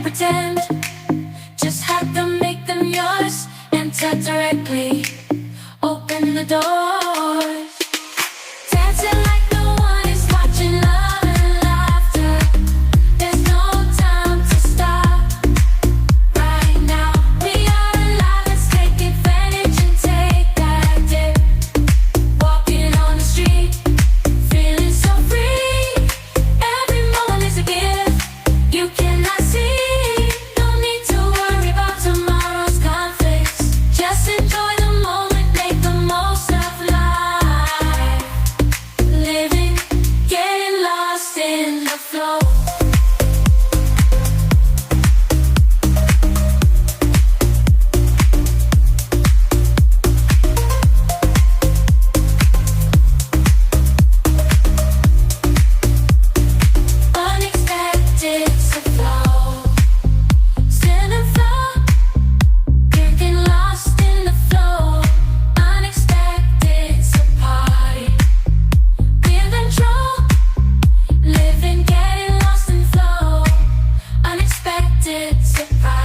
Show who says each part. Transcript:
Speaker 1: pretend. Just have them, make them yours. Enter directly, open the doors. Dancing like no one is watching, love and laughter. There's no time to stop. Right now, we are alive, let's take advantage and take that dip. Walking on the street, feeling so free. Every moment is a gift you cannot see. No need to worry about tomorrow's conflicts. Just enjoy the moment, make the most of life. Living, getting lost in the flow. Unexpected to flow. Stand and flow. Getting lost in the flow. Unexpected to party. Feel control. Living, getting lost in flow. Unexpected surprise.